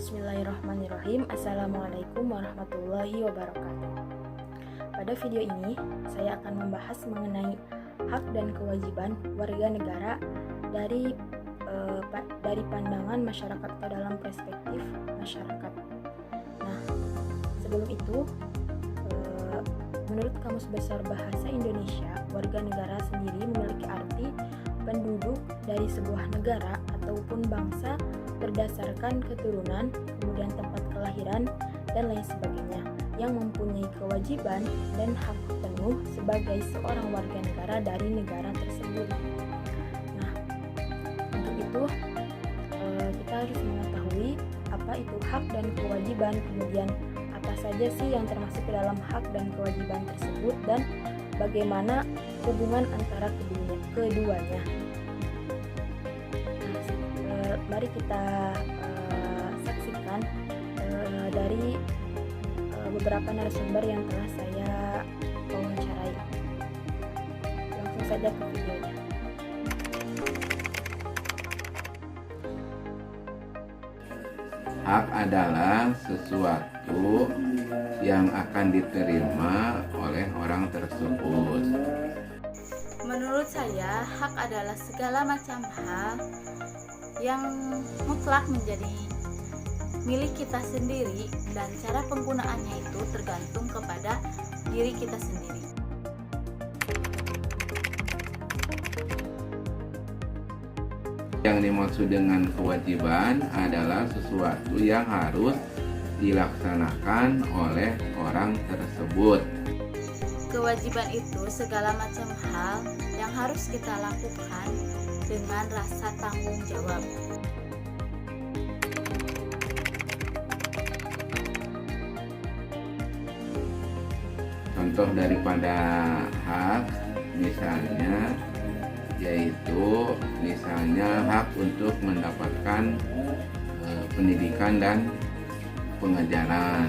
Bismillahirrahmanirrahim. Assalamualaikum warahmatullahi wabarakatuh. Pada video ini, saya akan membahas mengenai hak dan kewajiban warga negara dari pandangan masyarakat atau dalam perspektif masyarakat. Nah, sebelum itu, menurut Kamus Besar Bahasa Indonesia, warga negara sendiri memiliki arti penduduk dari sebuah negara ataupun bangsa berdasarkan keturunan, kemudian tempat kelahiran, dan lain sebagainya, yang mempunyai kewajiban dan hak penuh sebagai seorang warga negara dari negara tersebut. Nah, untuk itu kita harus mengetahui apa itu hak dan kewajiban, kemudian apa saja sih yang termasuk ke dalam hak dan kewajiban tersebut, dan bagaimana hubungan antara keduanya. Mari kita saksikan dari beberapa narasumber yang telah saya wawancarai. Langsung saja ke videonya. Hak adalah sesuatu yang akan diterima oleh orang tersebut. Menurut saya, hak adalah segala macam hal yang mutlak menjadi milik kita sendiri, dan cara penggunaannya itu tergantung kepada diri kita sendiri. Yang dimaksud dengan kewajiban adalah sesuatu yang harus dilaksanakan oleh orang tersebut. Kewajiban itu segala macam hal yang harus kita lakukan dengan rasa tanggung jawab. Contoh daripada hak misalnya yaitu hak untuk mendapatkan pendidikan dan pengajaran.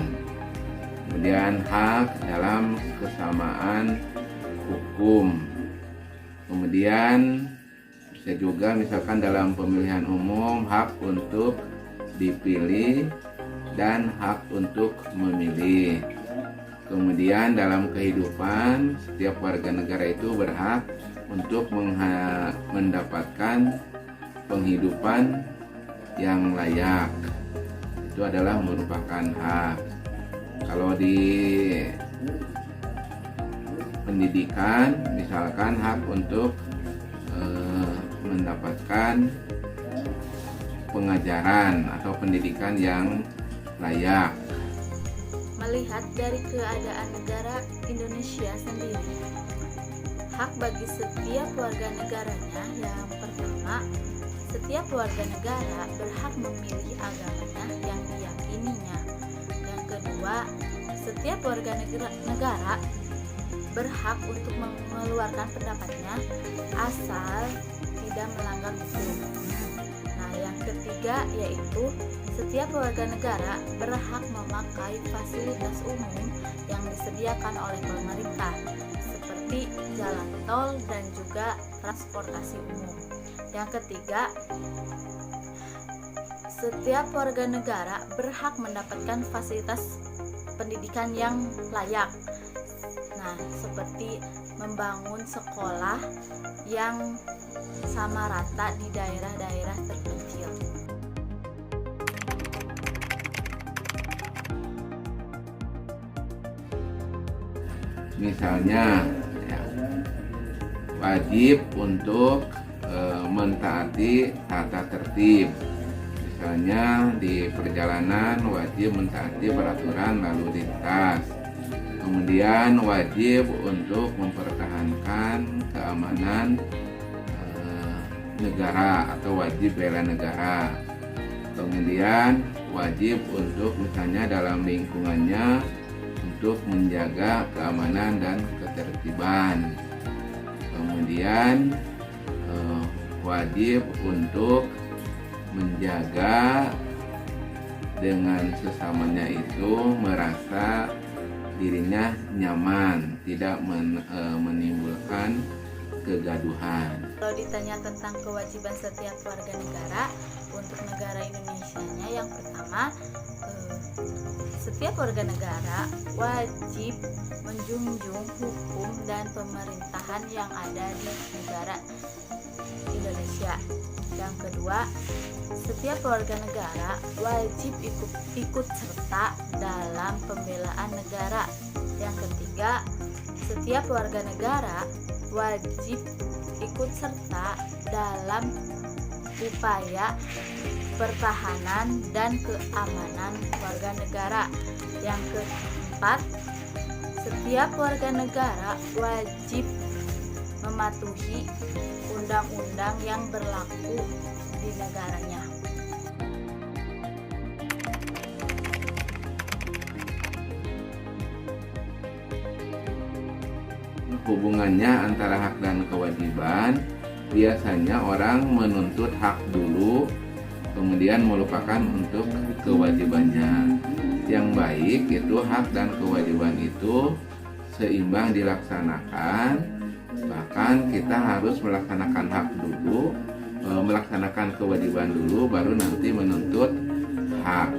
Kemudian hak dalam kesamaan hukum. Kemudian bisa juga misalkan dalam pemilihan umum hak untuk dipilih dan hak untuk memilih. Kemudian dalam kehidupan setiap warga negara itu berhak untuk mendapatkan penghidupan yang layak. Itu adalah merupakan hak. Kalau di pendidikan misalkan hak untuk mendapatkan pengajaran atau pendidikan yang layak. Melihat dari keadaan negara Indonesia sendiri, hak bagi setiap warga negaranya yang pertama, setiap warga negara berhak memilih agamanya yang diyakininya. Yang kedua, setiap warga negara berhak untuk mengeluarkan pendapatnya asal tidak melanggar hukum. Nah, yang ketiga yaitu setiap warga negara berhak memakai fasilitas umum yang disediakan oleh pemerintah seperti jalan tol dan juga transportasi umum. Yang ketiga, setiap warga negara berhak mendapatkan fasilitas pendidikan yang layak. Nah, seperti membangun sekolah yang sama rata di daerah-daerah terpencil. Misalnya wajib untuk mentaati tata tertib. Misalnya di perjalanan wajib mentaati peraturan lalu lintas. Kemudian wajib untuk mempertahankan keamanan negara atau wajib bela negara. Kemudian wajib untuk misalnya dalam lingkungannya untuk menjaga keamanan dan ketertiban. Kemudian wajib untuk menjaga dengan sesamanya itu merasa dirinya nyaman, tidak menimbulkan kegaduhan. Kalau ditanya tentang kewajiban setiap warga negara, untuk negara Indonesianya, yang pertama, setiap warga negara wajib menjunjung hukum dan pemerintahan yang ada di negara Indonesia. Yang kedua, setiap warga negara wajib ikut serta dalam pembelaan negara. Yang ketiga, setiap warga negara wajib ikut serta dalam upaya pertahanan dan keamanan warga negara. Yang keempat, setiap warga negara wajib mematuhi undang-undang yang berlaku di negaranya. Hubungannya antara hak dan kewajiban, biasanya orang menuntut hak dulu, kemudian melupakan untuk kewajibannya. Yang baik itu hak dan kewajiban itu seimbang dilaksanakan. Bahkan kita harus melaksanakan hak dulu, melaksanakan kewajiban dulu, baru nanti menuntut hak.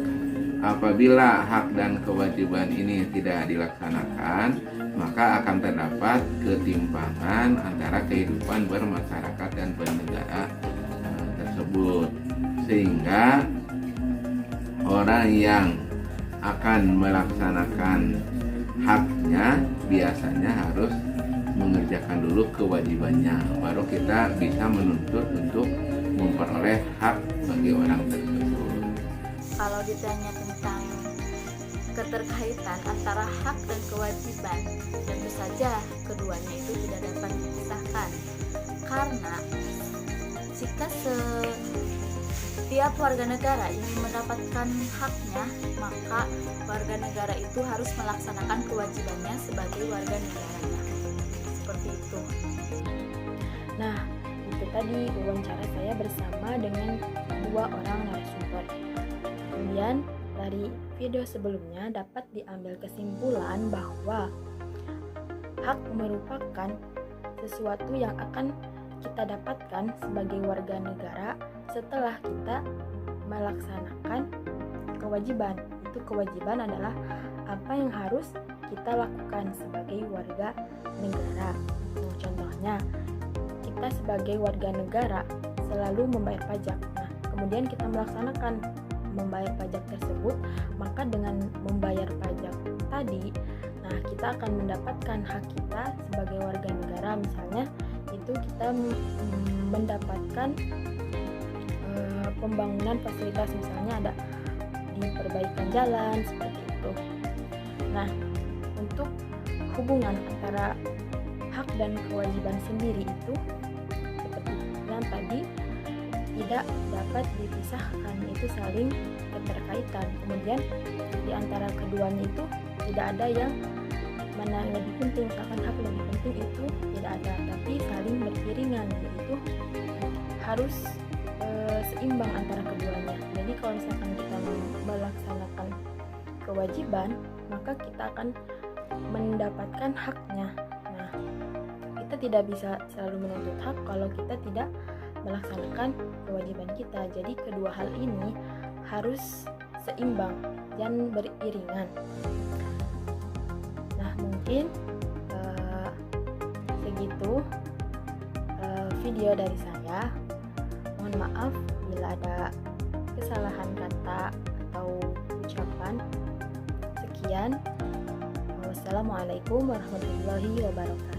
Apabila hak dan kewajiban ini tidak dilaksanakan, maka akan terdapat ketimpangan antara kehidupan bermasyarakat dan bernegara tersebut, sehingga orang yang akan melaksanakan haknya biasanya harus mengerjakan dulu kewajibannya, baru kita bisa menuntut untuk memperoleh hak bagi orang tersebut. Kalau ditanya tentang keterkaitan antara hak dan kewajiban, tentu saja keduanya itu tidak dapat dipisahkan, karena jika setiap warga negara ingin mendapatkan haknya, maka warga negara itu harus melaksanakan kewajibannya sebagai warga negaranya. Seperti itu. Nah, itu tadi wawancara saya bersama dengan dua orang narasumber. Kemudian dari video sebelumnya dapat diambil kesimpulan bahwa hak merupakan sesuatu yang akan kita dapatkan sebagai warga negara setelah kita melaksanakan kewajiban. Itu kewajiban adalah apa yang harus kita lakukan sebagai warga negara. Nah, contohnya, kita sebagai warga negara selalu membayar pajak. Nah, kemudian kita melaksanakan membayar pajak tersebut, maka dengan membayar pajak tadi, nah kita akan mendapatkan hak kita sebagai warga negara. Misalnya itu kita mendapatkan pembangunan fasilitas, misalnya ada diperbaikan jalan seperti itu. Nah, untuk hubungan antara hak dan kewajiban sendiri itu seperti yang tadi tidak dapat dipisahkan, itu saling keterkaitan. Kemudian di antara keduanya itu tidak ada yang mana yang lebih penting, misalkan hak lebih penting itu tidak ada, tapi saling beriringan, yaitu harus seimbang antara keduanya. Jadi kalau misalkan kita melaksanakan kewajiban, maka kita akan mendapatkan haknya. Nah, kita tidak bisa selalu menuntut hak kalau kita tidak melaksanakan kewajiban kita. Jadi kedua hal ini harus seimbang dan beriringan. Nah, mungkin segitu video dari saya. Mohon maaf bila ada kesalahan kata atau ucapan. Sekian. Wassalamualaikum warahmatullahi wabarakatuh.